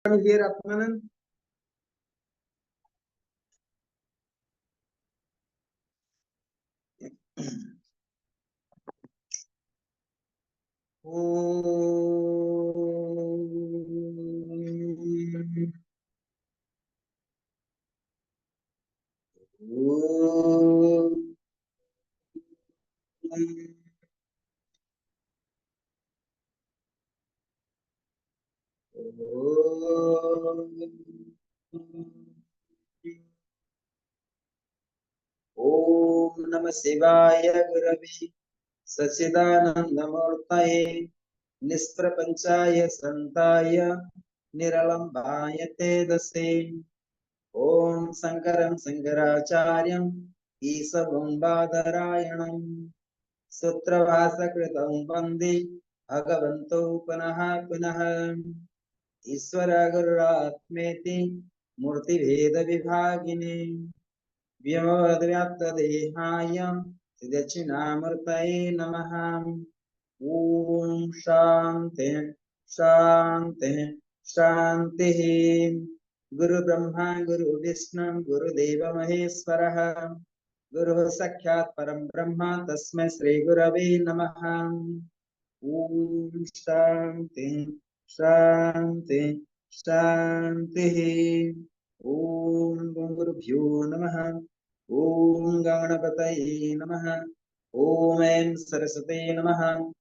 Here, Atmanan. Om Namah Shivaya Gurave Sachidanandamurtaye Nisprapanchaya Santaya Niralambaya Tedase Om Sankaram Sankaracharyam Isabam Badarayanam Sutravasa Kritam Vande Bhagavanto Punaha Punaha Iswara Gururatmeti Murti Veda Vibhagini Vyavadvyaptadehaaya Dachinamurtaye Namaha Om Shanti Shanti Shanti Guru Brahma Guru Vishnu Guru Deva Maheswaraha Guru Sakshat Param Brahma Tasmai Shri Gurave Namaha Om Shanti Shanti Shanti Om Gurubhyo Namaha Om Ganapataye Namaha Om Aim Saraswate Namaha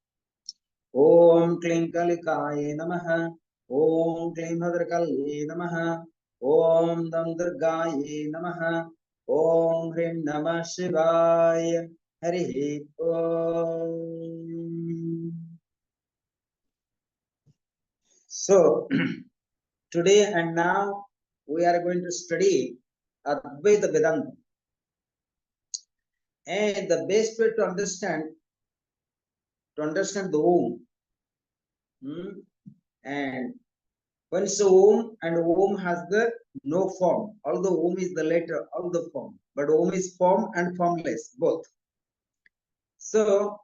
Om Klim Kalikaye Namaha Om Klim Bhadrakalye Namaha Om Dam Durgaye Namaha Om Hrim Namah Shivaya Hari Om. So today and now we are going to study Advaita Vedanta. And the best way to understand the Om. And when it's Om and Om has the no form, although Om is the letter of the form, but Om is form and formless, both. So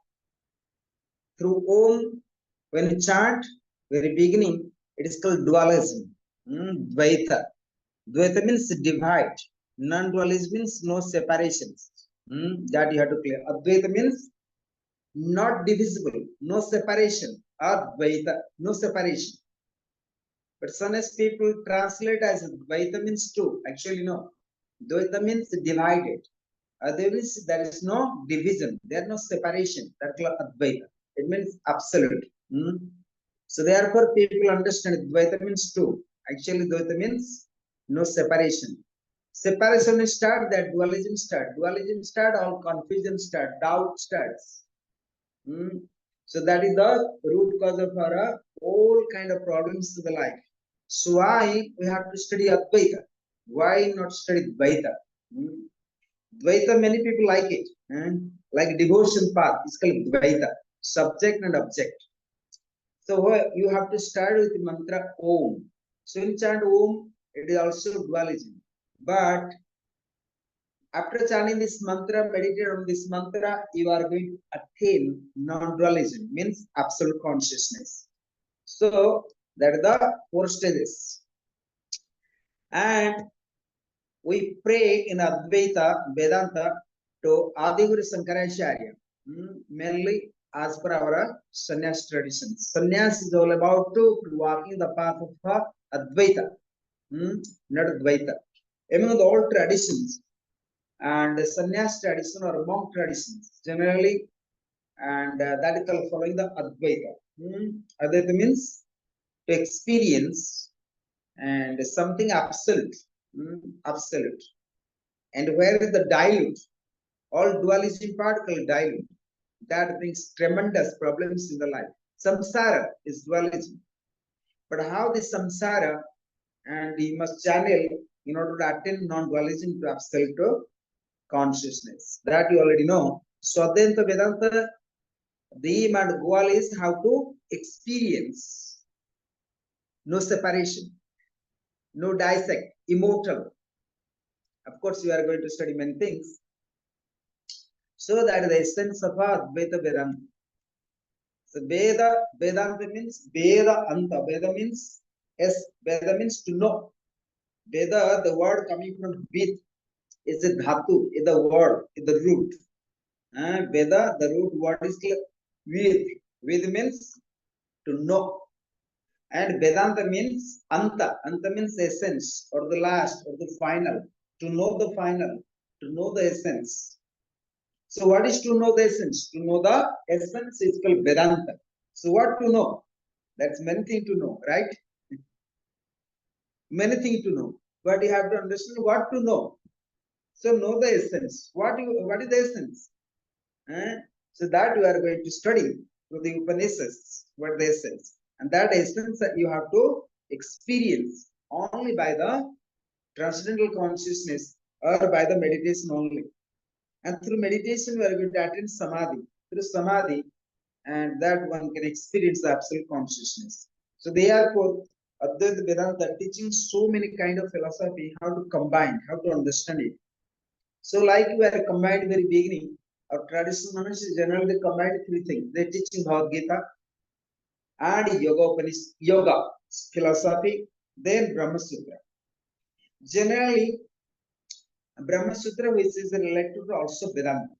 through Om, when you chant, very beginning, it is called dualism. Dvaita. Dvaita means divide. Non-dualism means no separations. That you have to clear. Advaita means not divisible, no separation. Advaita, no separation. But sometimes people translate as Dvaita means two. Actually, no. Dvaita means divided. There is no division. There is no separation. That's called Advaita. It means absolute. So therefore, people understand Dvaita means two. Actually, Dvaita means no separation. Separation start, that dualism start. Dualism start, all confusion start, doubt starts. So that is the root cause of our all kind of problems to the life. So why we have to study Advaita? Why not study Dvaita? Dvaita, many people like it. Like devotion path, it's called Dvaita, subject and object. So you have to start with the mantra Om. So in chant Om, it is also dualism. But after chanting this mantra, meditate on this mantra, you are going to attain non-dualism, means absolute consciousness. So that is the 4 stages. And we pray in Advaita Vedanta to Adiguru Sankaracharya, mainly as per our sannyas traditions. Sannyas is all about to walking the path of Advaita, not Advaita. Among the all traditions, and sannyas tradition or monk traditions generally, and that is called following the Advaita. Advaita means to experience and something absolute, absolute, and where is the dilute, all dualism part called dilute, that brings tremendous problems in the life. Samsara is dualism, but how this samsara, and you must channel in order to attain non-dualism to absolute consciousness. That you already know. So Advaita Vedanta, the aim and goal is how to experience no separation, no dissect, immortal. Of course, you are going to study many things. So that is the essence of Advaita Vedanta. So Vedanta means Veda Anta. Veda means Yes, Veda means to know. Veda, the word coming from Ved, is a dhatu, is the word, is the root. Veda, the root word is Ved. Ved means to know. And Vedanta means Anta. Anta means essence or the last or the final. To know the final, to know the essence. So what is to know the essence? To know the essence is called Vedanta. So what to know? That's many things to know, right? Many things to know. But you have to understand what to know. So know the essence. What is the essence? So that you are going to study through the Upanishads. What is the essence? And that essence that you have to experience only by the transcendental consciousness or by the meditation only. And through meditation, we are going to attain samadhi. Through samadhi, and that one can experience the absolute consciousness. So therefore, Advaita Vedanta teaching so many kind of philosophy, how to combine, how to understand it. So like we are combined very beginning, our traditional monastic generally they combine three things. They teaching Bhagavad Gita and yoga philosophy, then Brahma Sutra. Generally, Brahma Sutra, which is related to also Vedanta,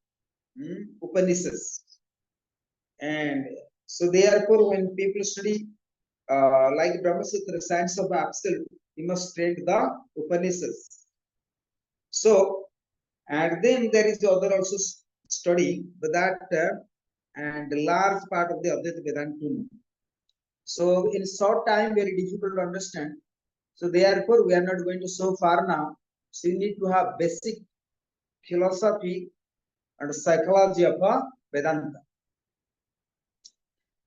Upanishads. And so therefore, when people study like Brahma Sutra, science of absolute, you must read the Upanishads. So, and then there is the other also study, but that and a large part of the Advaita Vedanta. So, in short time, very difficult to understand. So, therefore, we are not going to so far now. So, you need to have basic philosophy and psychology of Vedanta.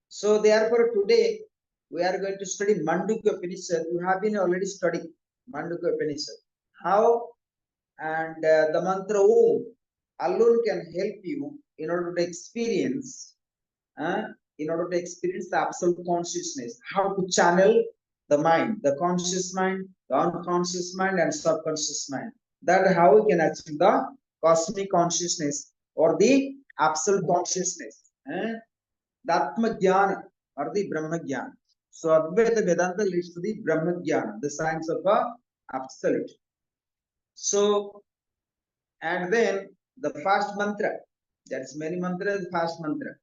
So, therefore, today we are going to study Mandukya Upanishad. You have been already studying Mandukya Upanishad. How and the mantra Om alone can help you in order to experience, the absolute consciousness. How to channel the mind, the conscious mind, the unconscious mind, and subconscious mind. That how we can achieve the cosmic consciousness or the absolute consciousness. The Atma Jnana or the Brahma Jnana. So Advaita Vedanta leads to the Brahma Jnana, the science of the absolute. So, and then the first mantra, that's many mantras, first mantra.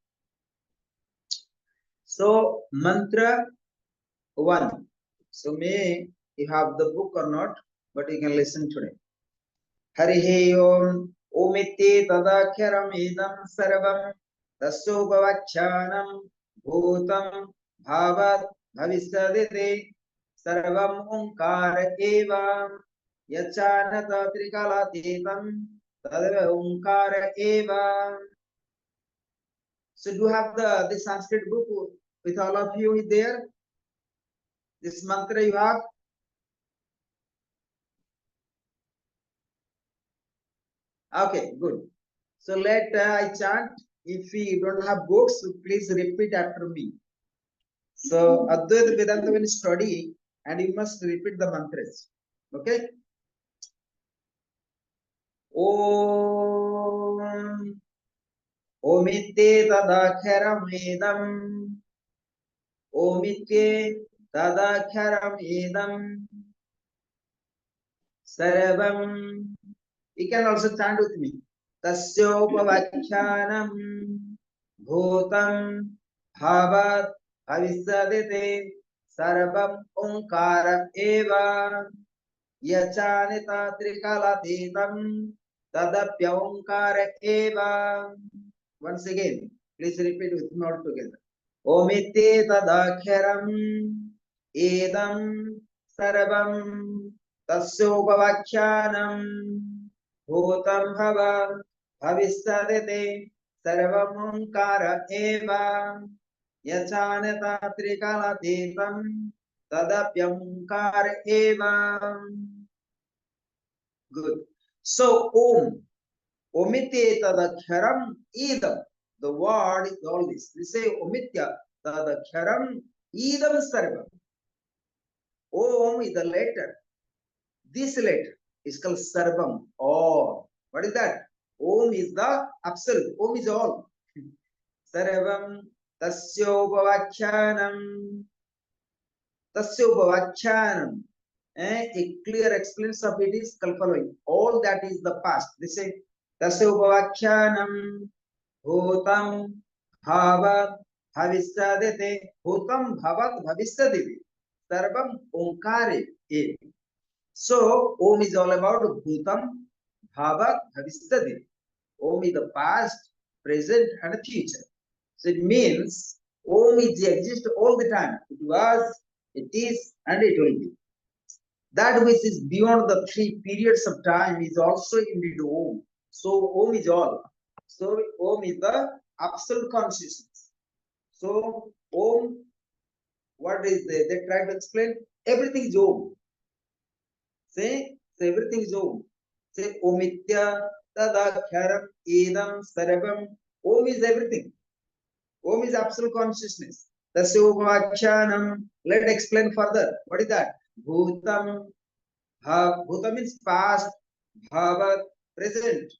So, mantra 1. So, may you have the book or not, but you can listen today. Harihi Om Omiti Tadakharam Idam Sarvam Tasubhavachanam Bhutam Bhavat Bhavisadite Sarvam Omkara Eva Yachanata Trikalatetam Tadava Omkara Eva. So do you have the Sanskrit book with all of you there? This mantra you have? Okay, good. So let I chant. If we don't have books, please repeat after me. So Advaita Vedanta when study, and you must repeat the mantras. Okay? Om Omite Tadakharam Edam Omite Tadakharam Edam Sarvam. You can also chant with me. Tasyopavakyanam bhutam bhavat bhavisadite sarvam omkara eva yachanita trikalatetam tadapya omkara eva. Once again, please repeat with me all together. Omite tadakharam edam sarvam tasyopavakyanam Bhutam bhava bhavisadete sarvam omkara eva yachanata trikalatetam tadapyamkara eva. Good. So omite tadakharam idam. The word is all this. We say omitya tadakharam idam sarvam. Om is the letter. This letter is called Sarvam, all. What is that? Om is the absolute. Om is all. Sarvam tasyopavachanam Tasya upavakyanam. A clear explanation of it is following. All that is the past. They say Tasya upavakyanam bhutam bhavat bhavisyadete. Bhutam bhavat bhavisyadete. Sarvam omkare eva. So Om is all about bhutam bhavat bhavisyadete. Om is the past, present, and future. So it means Om is exists all the time. It was, it is, and it will be. That which is beyond the three periods of time is also indeed Om. So Om is all. So Om is the absolute consciousness. So Om, what is they try to explain? Everything is Om. Say everything is Om. Say Omitya tadakharam idam sarvam. Om is everything. Om is absolute consciousness. Tasya upavakyanam. Let's explain further. What is that? Bhutam. Bhuta means past. Bhavat, present.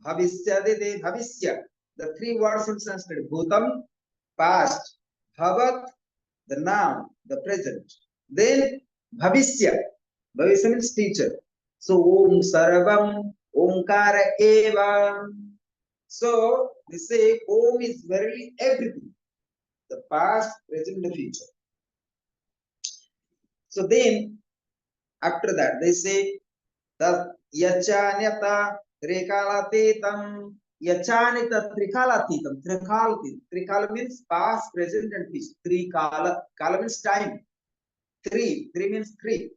Bhavisyadete, bhavisya. The three words in Sanskrit. Bhutam, past. Bhavat, the noun, the present. Then bhavisya. Bhavisya means future. So Om Sarvam Omkara Eva. So they say Om is verily everything. The past, present, the future. So then after that they say the yachanyata trikalatitam. Yachanita trikalatitam. Trikala means past, present, and future. Trikala. Kala means time. Three means three.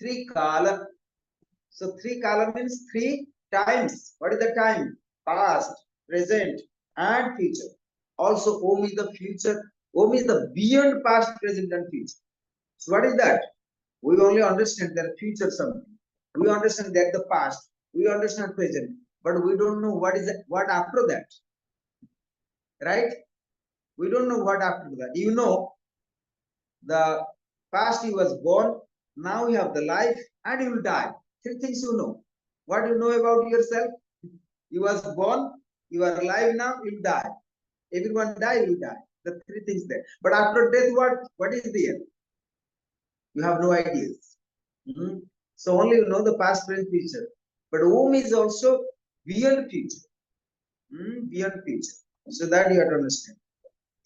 Trikala. So three kala means three times. What is the time? Past, present, and future. Also, Om is the future. Om is the beyond past, present, and future. So what is that? We only understand that future something. We understand that the past. We understand present, but we don't know what is it, what after that. Right? We don't know what after that. You know, the past you was born, now you have the life, and you will die. Three things you know. What you know about yourself? You was born, you are alive now, you will die. Everyone die, you will die. The three things there. But after death, what is there? You have no ideas. So only you know the past, present, future. But Om is also beyond future. Beyond future. So that you have to understand.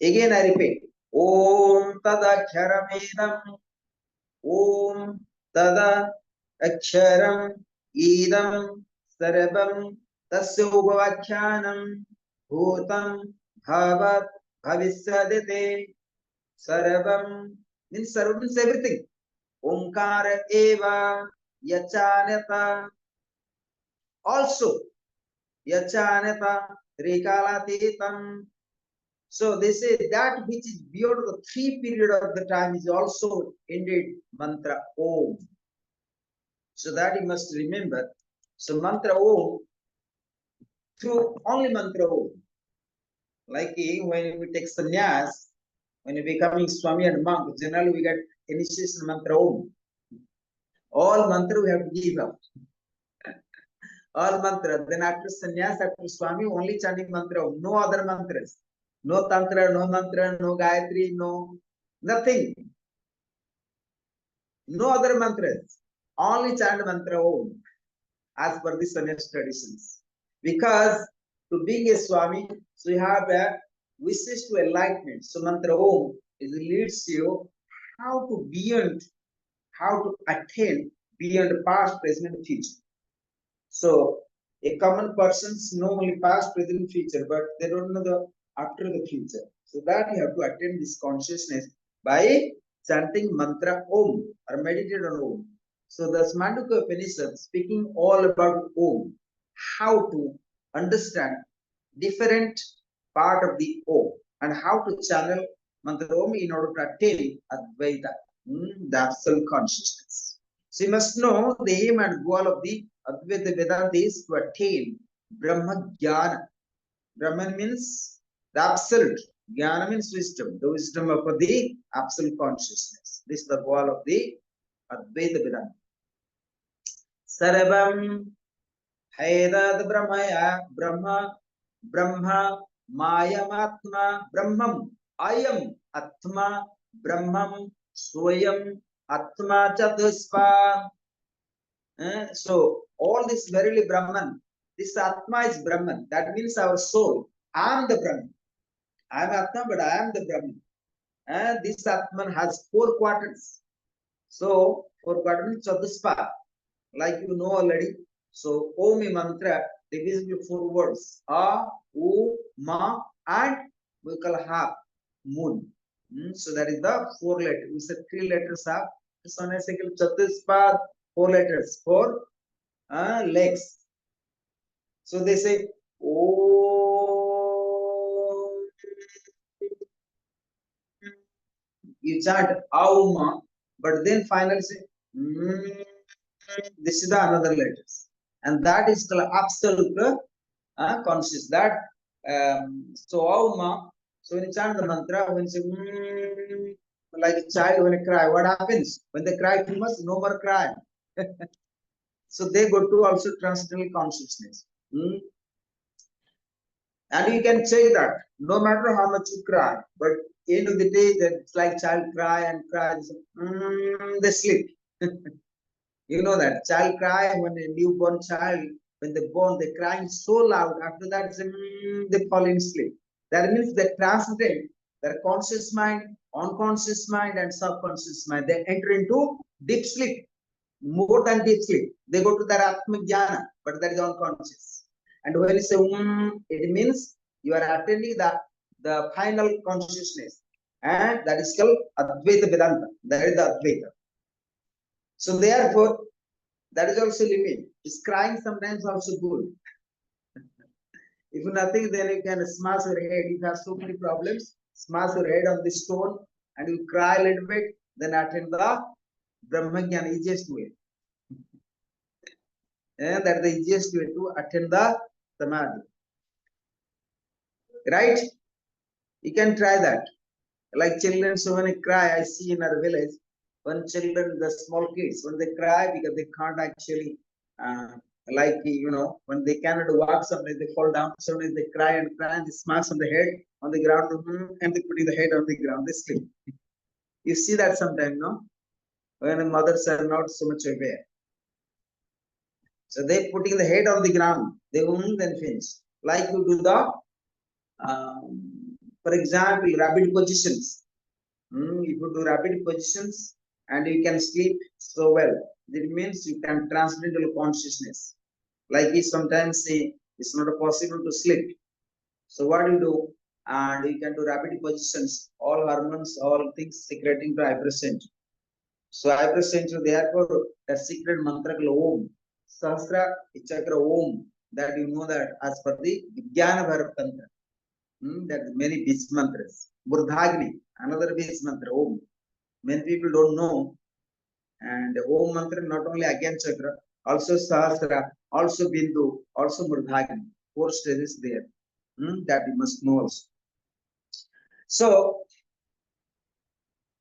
Again, I repeat. Om tadaksharamedam. Om tada aksharam idam sarvam tasya upavakyanam bhutam bhavat bhavisyadete. Sarvam means everything. Omkara eva yachanata. Also yachanata trikalatitam. So they say that which is beyond the three period of the time is also indeed mantra Om. So that you must remember. So mantra Om, through only mantra Om. Like when we take sannyas, when we becoming Swami and monk, generally we get initiation mantra Om. All mantra we have to give up. All mantra. Then after sannyas, after Swami, only chanting mantra Om. No other mantras. No Tantra, no mantra, no Gayatri, no nothing. No other mantras. Only chant mantra Om as per the sannyas traditions. Because to being a Swami, so you have a wishes to enlightenment. So mantra Om leads you how to beyond, how to attain beyond past, present, and future. So a common persons know only past, present, future, but they don't know the after the future. So that you have to attain this consciousness by chanting mantra Om or meditate on Om. So the Mandukya Upanishad speaking all about Om, how to understand different part of the Om and how to channel mantra Om in order to attain Advaita, the absolute consciousness. So you must know the aim and goal of the Advaita Vedanta is to attain Brahma Jnana. Brahman means the absolute. Jnana means wisdom. The wisdom of the absolute consciousness. This is the goal of the Advaita Vedanta. Sarvam Haidad Brahmaya Brahma Mayamatma Brahmam Ayam Atma Brahmam Swayam Atma Chatuspa. So all this verily Brahman. This Atma is Brahman. That means our soul. I am the Brahman. I am Atma, but I am the Brahman. And this Atman has 4 quadrants. So 4 quadrants Chatuspa, like you know already. So Om mantra divides into 4 words: A, U, Ma, and we call half moon. So that is the 4 letters. We said 3 letters have Chatuspa, 4 letters, 4 legs. So they say Oh, you chant Auma, but then finally say this is the another letters, and that is the absolute conscious. That so Auma. So when you chant the mantra, when you say like a child when they cry, what happens? When they cry too much, no more cry. So they go to also transcendental consciousness. And you can check that no matter how much you cry, but end of the day, it's like child cry and cry, they sleep. You know that child cry when a newborn child, when they born, they crying so loud. After that, they fall in sleep. That means they transcend their conscious mind, unconscious mind, and subconscious mind. They enter into deep sleep, more than deep sleep. They go to their Atmic Jnana, but that is unconscious. And when you say it means you are attaining the final consciousness. And that is called Advaita Vedanta. That is the Advaita. So therefore, that is also limit. Is crying sometimes also good. If nothing, then you can smash your head. If you have so many problems, smash your head on the stone and you cry a little bit, then attain the Brahmagyan easiest way. And that is the easiest way to attain the Samadhi. Right? You can try that. Like children, so when they cry, I see in our village, when children, the small kids, when they cry because they can't actually, like, you know, when they cannot walk, sometimes they fall down, sometimes they cry and they smash on the head, on the ground, and they put the head on the ground, they sleep. You see that sometimes, no? When the mothers are not so much aware. So they putting the head on the ground, they then finish. Like you do the, for example, rapid positions. If you do rapid positions and you can sleep so well, it means you can transcendental consciousness. Like we sometimes say it's not possible to sleep. So what you do? And you can do rapid positions, all hormones, all things secreting to hypercenter. So hypercenter, therefore, the secret mantra Om, Sahasra Chakra Om, that you know that as per the Vijnana Bharat Tantra. That many beach mantras. Burdhagni, another beach mantra, Om. Many people don't know. And Om mantra not only again chakra, also Sahasra, also Bindu, also Murdhagni. 4 stages there. That you must know also. So,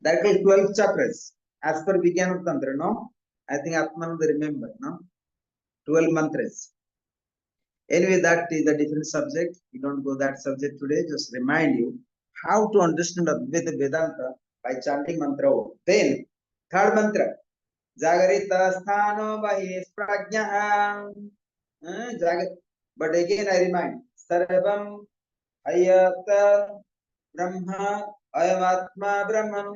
that is 12 chakras. As per Vijnana Tantra, no? I think Atmananda remember, no? 12 mantras. Anyway, that is a different subject. We don't go that subject today. Just remind you how to understand Advaita Vedanta by chanting mantra. Then, third mantra. Jagarita sthano bahis prajnaha. But again, I remind. Sarvam ayata brahma ayamatma brahman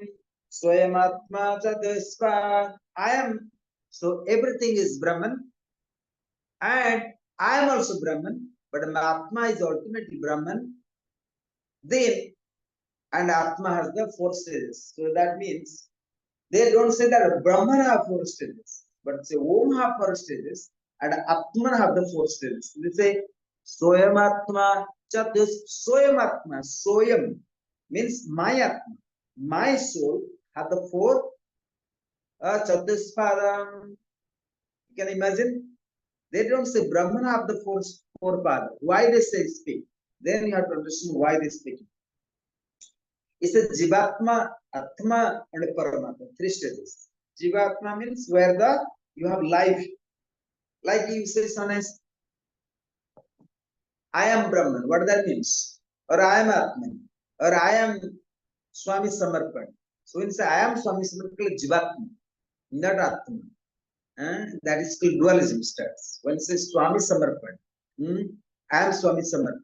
swayamatma chaduspa. I am. So everything is Brahman. And I am also Brahman, but my Atma is ultimately Brahman. Then, and Atma has the 4 stages. So that means they don't say that Brahman have 4 stages, but say Om have 4 stages and Atman have the 4 stages. They say Soyam Atma, Chatus, Soyam Atma, Soyam means my Atma, my soul have the 4 Chatuspadam. You can imagine. They don't say Brahman have the 4 paths. Why they say speak? Then you have to understand why they speak. It's a Jivatma, Atma, and Paramatma. 3 stages. Jivatma means where you have life. Like you say, sometimes, I am Brahman. What that means? Or I am Atman. Or I am Swami Samarpan. So when you say I am Swami Samarpan, Jivatma. not Atma. That is called dualism starts. When it says Swami Samarpan, I am Swami Samarpan.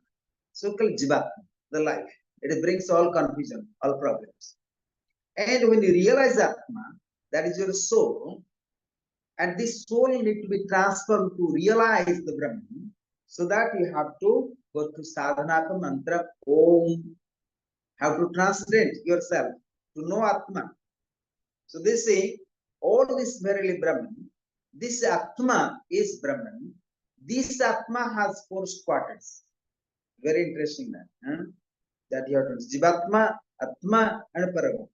So called Jivatma, the life. It brings all confusion, all problems. And when you realize Atma, that is your soul, and this soul need to be transformed to realize the Brahman, so that you have to go to sadhanaka mantra Om, have to translate yourself to know Atma. So they say, all this verily Brahman, this Atma is Brahman, this Atma has four quarters. Very interesting that you have to Jivatma, Atma, and Paramatma.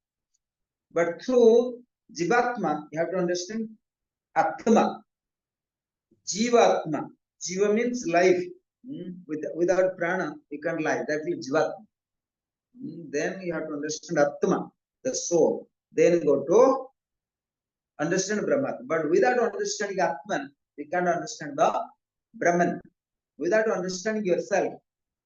But through Jivatma, you have to understand Atma, Jivatma. Jiva means life. Without prana, you can't live. That is Jivatma. Then you have to understand Atma, the soul. Then go to understand Brahman. But without understanding Atman, we can't understand the Brahman. Without understanding yourself,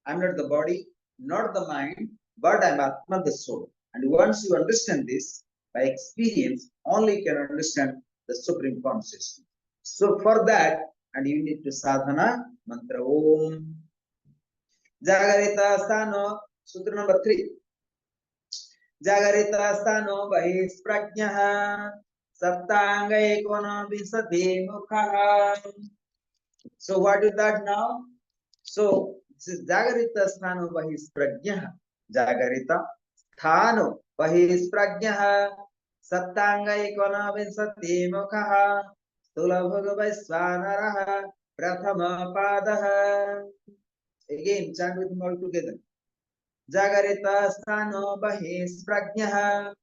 I'm not the body, not the mind, but I'm Atman, the soul. And once you understand this, by experience, only you can understand the Supreme Consciousness. So for that, and you need to sadhana mantra Om. Jagarita Sthano, Sutra number 3. Jagarita Sthano Bahis Prajnaha Saptanga Ekona Visati Mukha. So what is that now? So this is Jagarita Sthano Bahis Prajnaha. Jagarita Sthano Bahis Prajnaha Saptanga Ekona Visati Mukha. Stula Prathama Padaha. Again, chant with them all together. Jagarita Sthano Bahis Prajnaha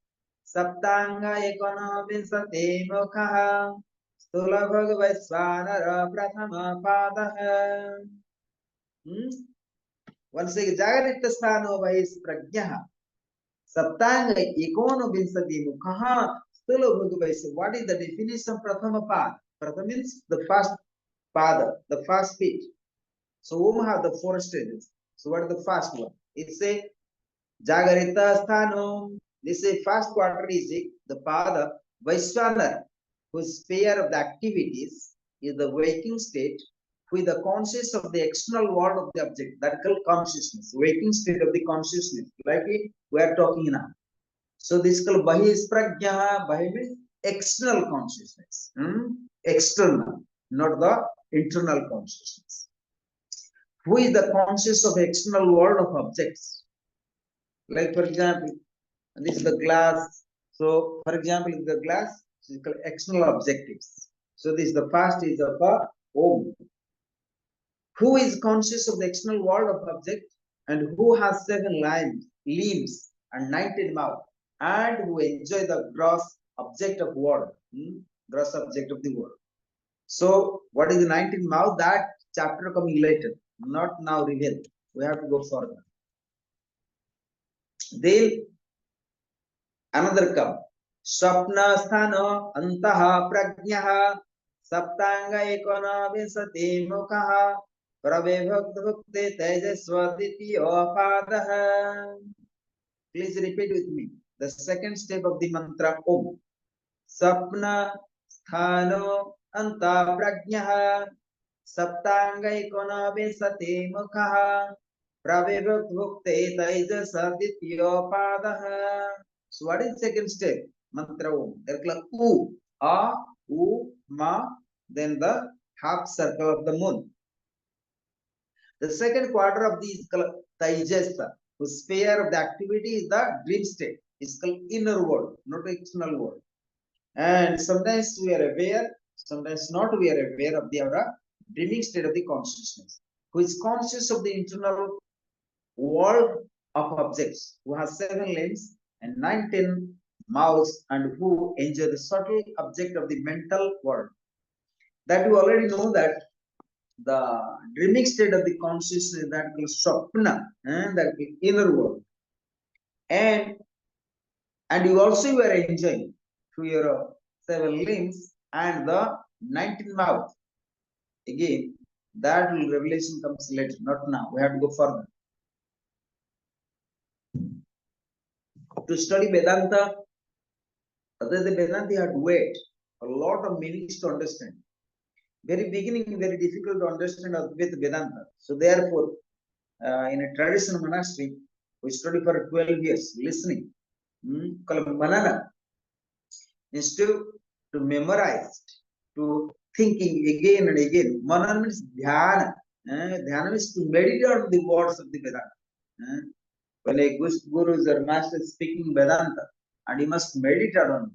Saptanga Ekona Vinsati Mukha Stula Bhagavasvanara Prathama Padaha. Once again, Jagarita Sthano Bahis Prajnaha Saptanga Ekona Vinsati Mukha Stula Bhagavasvanara. What is the definition of Prathama Pada? Prathama means the first pada, the first speech. So Om have the 4 stages. So what is the first one? It's a Jagarita Sthanam. This is first quarter is the pada Vaishwanar, whose sphere of the activities is the waking state, with the conscious of the external world of the object. That is called consciousness, waking state of the consciousness, like we are talking now. So this is called Bahis Prajna. Bahi means external consciousness. External, not the internal consciousness. Who is the conscious of external world of objects? Like for example, this is the glass. So for example, the glass is called external objectives. So this is the first is of Om. Who is conscious of the external world of object, and who has 7 limbs and 19 mouth, and who enjoy the gross object of world, gross object of the world. So what is the 19 mouth? That chapter coming later, not now revealed. We have to go further. Then another come. Swapna sthano antaha prajnaha saptanga ekona vinsati mukha pravibhakti tejasvatitiyo padaha. Please repeat with me. The second step of the mantra Om. Sapna sthano anta prajnaha saptanga ekona vinsati mukha pravibhakti tejasvatitiyo padaha. So what is second step? Mantra Om. There is U, A, U, Ma, then the half circle of the moon. The second quarter of these Taijasa, whose sphere of the activity is the dream state. It's called inner world, not external world. And sometimes we are aware, sometimes not we are aware of the dreaming state of the consciousness, who is conscious of the internal world of objects, who has 7 limbs and 19 mouths, and who enjoy the subtle object of the mental world. That you already know that the dreaming state of the consciousness that is Swapna, and that is inner world. And you also were enjoying through your 7 limbs and the 19 mouth. Again, that revelation comes later, not now. We have to go further. To study Vedanta, other than Vedanta, you have to wait A lot of meanings to understand. Very beginning, very difficult to understand with Vedanta. So therefore, in a traditional monastery, we study for 12 years, listening, called manana, instead to memorize, to thinking again and again. Manana means dhyana. Dhyana means to meditate on the words of the Vedanta. When a guru or master is speaking Vedanta, and he must meditate on it,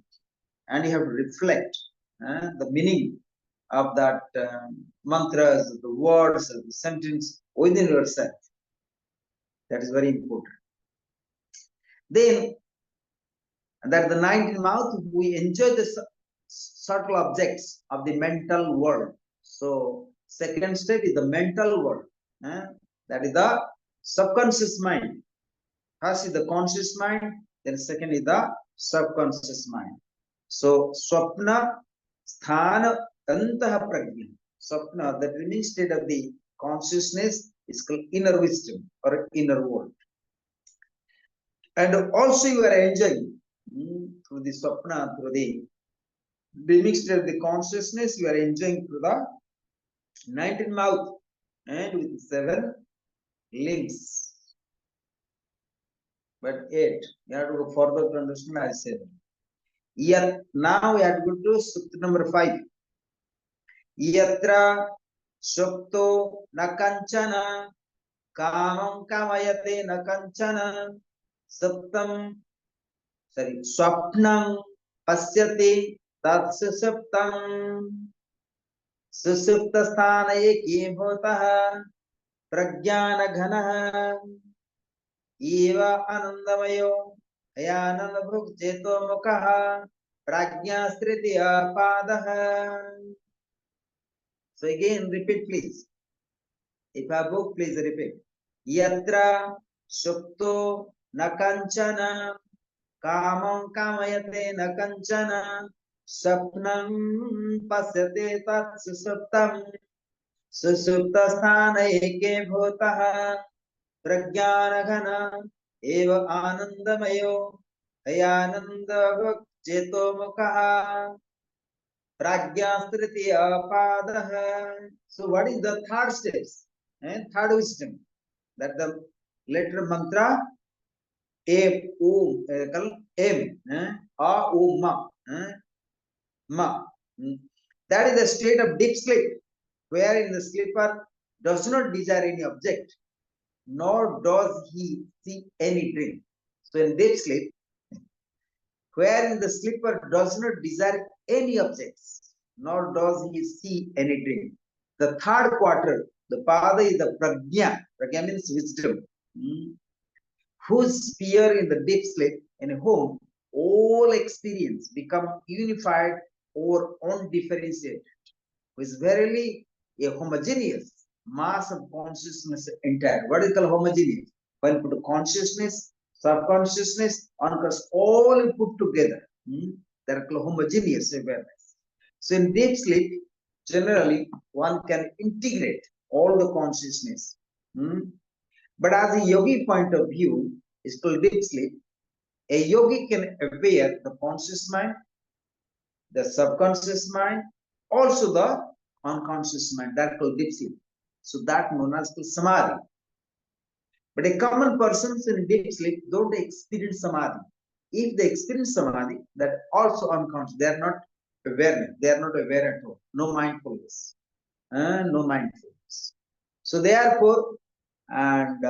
and you have to reflect the meaning of that mantras, the words, the sentence within yourself. That is very important. Then, that the 19th mouth, we enjoy the subtle objects of the mental world. So, second step is the mental world. That is the subconscious mind. First is the conscious mind, then second is the subconscious mind. So, swapna, sthana, antaha prajna. Swapna, the dreaming state of the consciousness, is called inner wisdom or inner world. And also you are enjoying through the swapna, through the dreaming state of the consciousness, you are enjoying through the 19th mouth and with 7 limbs. But 8, you have to go further to understand, I said. Yet now we have to go to sutta number 5. Yatra shokto nakanchana kamam kamayate nakanchana saptam swapnam pasyate tatsusuptam susupta sthana eki bhutah pragyana ghanah eva anandamayo ayananda bhuk cheto mukah prajna stritya padah. So again, repeat please. If I book, please repeat. Yatra shukto nakanchana kamam kamayate nakanchana sapnam pasyate tat susuptam susupta sthana eke bhutah pragyana ghana eva anandamayo ayananda cheto mukha prajna tritiya padah. So what is the third steps? Third wisdom, that the letter mantra A, O, M, A, O, Ma, Ma. That is the state of deep sleep, wherein the sleeper does not desire any object, nor does he see any dream. So in deep sleep, wherein the sleeper does not desire any objects, nor does he see any dream. The third quarter, the pada is the prajna. Prajna means wisdom. Whose sphere in the deep sleep, in whom all experience become unified or undifferentiated, who is verily a homogeneous mass of consciousness entire. What is called homogeneous? When put consciousness, subconsciousness, unconscious, all put together, they are called homogeneous awareness. So in deep sleep, generally one can integrate all the consciousness. But as a yogi point of view, is called deep sleep. A yogi can aware the conscious mind, the subconscious mind, also the unconscious mind. That called deep sleep. So that known as samadhi. But a common person in deep sleep don't experience samadhi. If they experience samadhi, that also unconscious. They are not aware. They are not aware at all. No mindfulness. No mindfulness. So therefore, and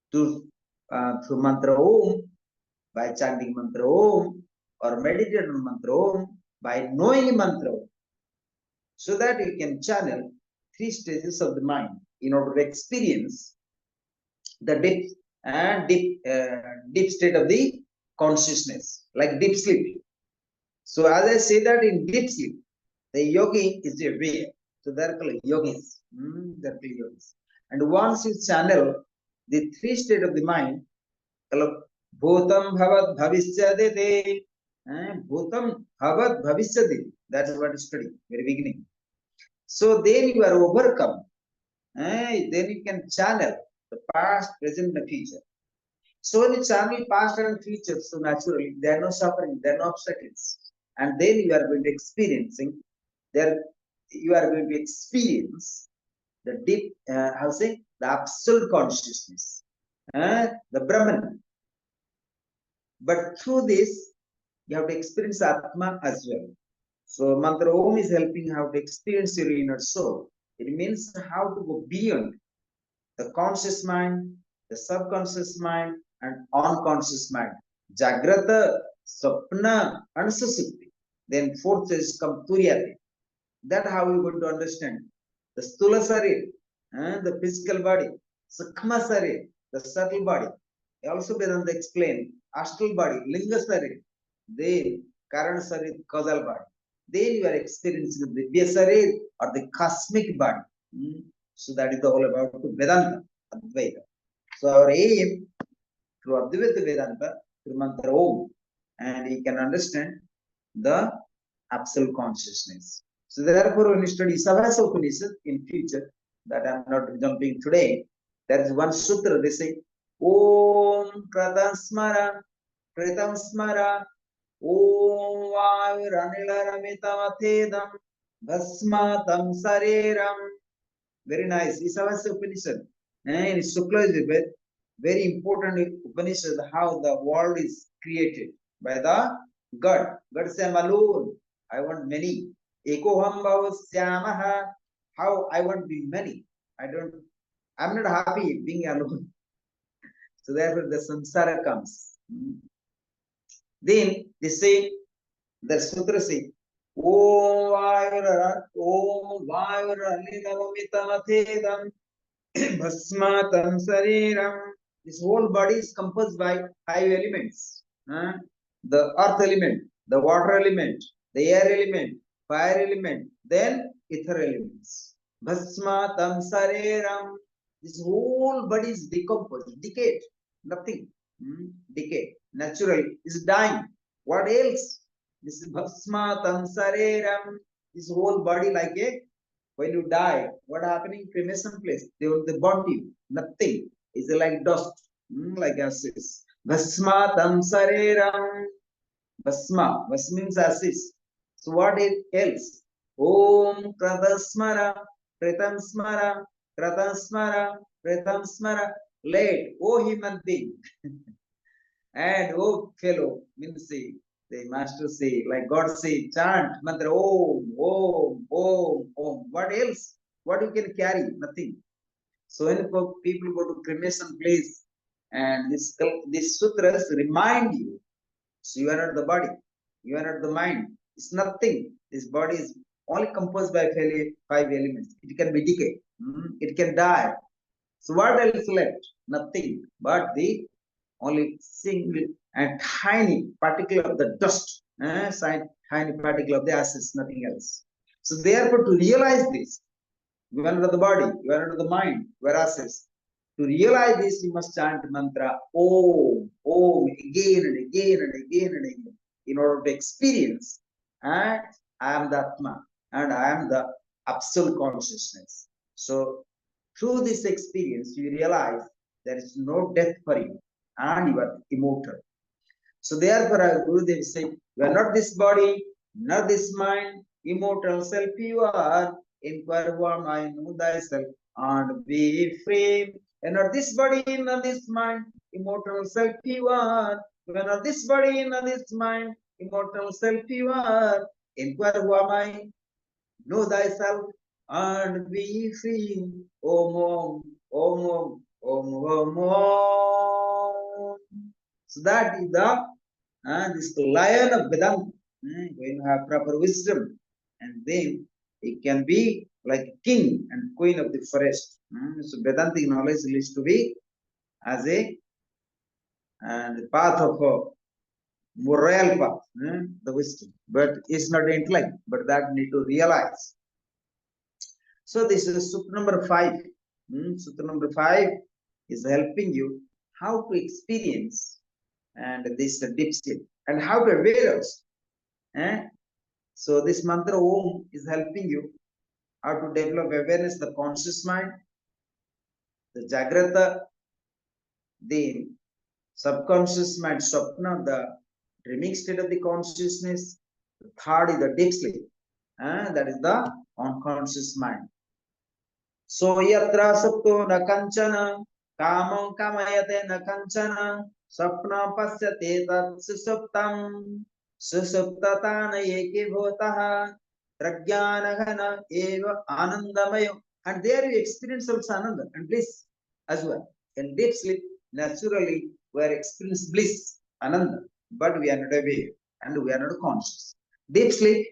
through mantra Om, by chanting mantra Om, or meditate on mantra Om, by knowing mantra Om, so that you can channel 3 stages of the mind in order to experience the deep state of the consciousness, like deep sleep. So as I say that in deep sleep, the yogi is aware. So they are called yogis. They are called yogis. And once you channel the 3 state of the mind, bhutam bhavat bhavishyadete. Bhutam bhavat bhavishyadete. That's what you study, very beginning. So then you are overcome. Then you can channel the past, present, and future. So when you channel past and future, so naturally there are no suffering, there are no obstacles. and then you are going to experiencing there. You are going to experience the deep, how say, the absolute consciousness, the Brahman. But through this, you have to experience Atma as well. So mantra Om is helping how to experience your inner soul. It means how to go beyond the conscious mind, the subconscious mind, and unconscious mind. Jagrata, Swapna, and Susupti. Then fourth is Kamturiyati. That how you going to understand the Stula Sarir, the physical body, Sukma Sarir, the subtle body. Also Vedanta explain astral body, Linga Sarir, then Karana Sarir, causal body. Then you are experiencing the Divya Sarir or the cosmic body. So that is all about Vedanta, Advaita. So our aim through Advaita Vedanta, through mantra Om, and he can understand the absolute consciousness. So therefore, when you study Savasa Upanishad in future, that I am not jumping today, there is one sutra, they say, Om Kratam Smara, Kritam Smara, Om Vaviranilaramitavathedam, Bhasmatam Sareram. Very nice. Isavasya Upanishad. And Shukla is a very important Upanishad, how the world is created by the God. God says, I'm alone. I want many. Ekoham bhavasyamaha. How I want to be many. I'm not happy being alone. So therefore the samsara comes. Then they say, the sutra say, Om Vayur Bhasmatam Sariram. This whole body is composed by 5 elements. The earth element, the water element, the air element, fire element, then ether elements. Bhasmatam Sariram. This whole body is decomposed, decayed, nothing. Decay, natural, is dying. What else? This is Bhasmatam Sariram. This whole body like a, when you die, what happening? Cremation place, they burn you. Nothing. It's like dust, like ashes. Bhasmatam Sariram. Bhasma. Bhasma means ashes. So what else? Om Kratasmara, Pritam Smara, Kratam Smara, Pritam Smara. Let, O human being, and O fellow, means say, the master say, like God say, chant mantra Om, Om, Om, Om. What else? What you can carry? Nothing. So when people go to cremation place, and this sutras remind you, so you are not the body, you are not the mind. It's nothing. This body is only composed by 5 elements. It can be decayed. It can die. So what else left? Nothing but the only single and tiny particle of the dust, tiny particle of the ashes, nothing else. So therefore, to realize this, you are not the body, you are not the mind, you are ashes. To realize this, you must chant mantra Om, Om again and again and again and again, in order to experience, and I am the Atma, and I am the absolute consciousness. So through this experience, you realize there is no death for you, and you are immortal. So therefore, our Gurudev said, you are not this body, not this mind, immortal self you are. Inquire who am I, know thyself, and be free. You are not this body, not this mind, immortal self you are. You are not this body, not this mind, immortal self you are. Inquire who am I, know thyself, and be free. Om Om, Om Om, Om Om Om. So that is the this lion of Vedanta. When you have proper wisdom, and then it can be like king and queen of the forest. So Vedantic knowledge leads to be as a the path of a moral path, the wisdom. But it's not intellect, but that need to realize. So this is sutra number 5. Sutra number 5 is helping you how to experience and this deep sleep and how to aware us. So this mantra Om is helping you how to develop awareness, the conscious mind, the Jagrata, the subconscious mind, Swapna, the dreaming state of the consciousness, The third is the deep sleep. That is the unconscious mind. So yatra supto na kanchana kamam kamayate na kanchana sapna pasyate tat susuptam susuptatana eke bhotaha pragyanaghana eva anandamayo. And there you experience also ananda and bliss as well. In deep sleep, naturally we are experiencing bliss, ananda, but we are not aware and we are not conscious. Deep sleep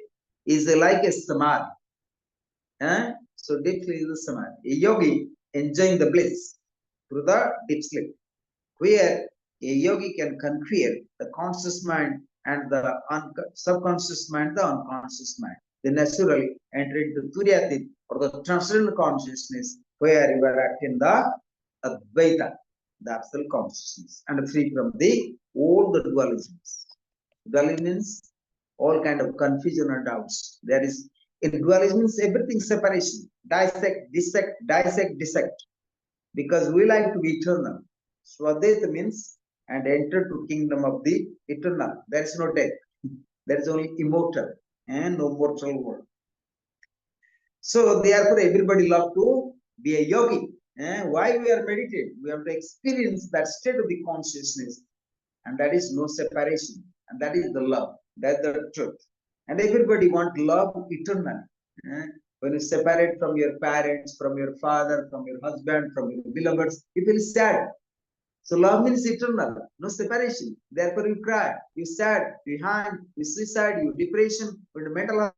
is like a samadhi. So deep sleep is the samadhi. A yogi enjoying the bliss through the deep sleep, where a yogi can conquer the conscious mind and the subconscious mind, the unconscious mind. They naturally enter into Turyatit or the transcendental consciousness, where you are acting the Advaita, the absolute consciousness, and free from all the dualisms. Dualism means all kind of confusion and doubts. There is in dualism means everything separation, dissect, dissect, because we like to be eternal. Swadeta means and enter to kingdom of the eternal. There is no death. There is only immortal and no mortal world. So therefore everybody love to be a yogi. Why we are meditating? We have to experience that state of the consciousness, and that is no separation, and that is the love. That's the truth. And everybody want love eternal. When you separate from your parents, from your father, from your husband, from your beloveds, you feel sad. So love means eternal, no separation. Therefore you cry, you sad, you hang, you suicide, you depression, with mental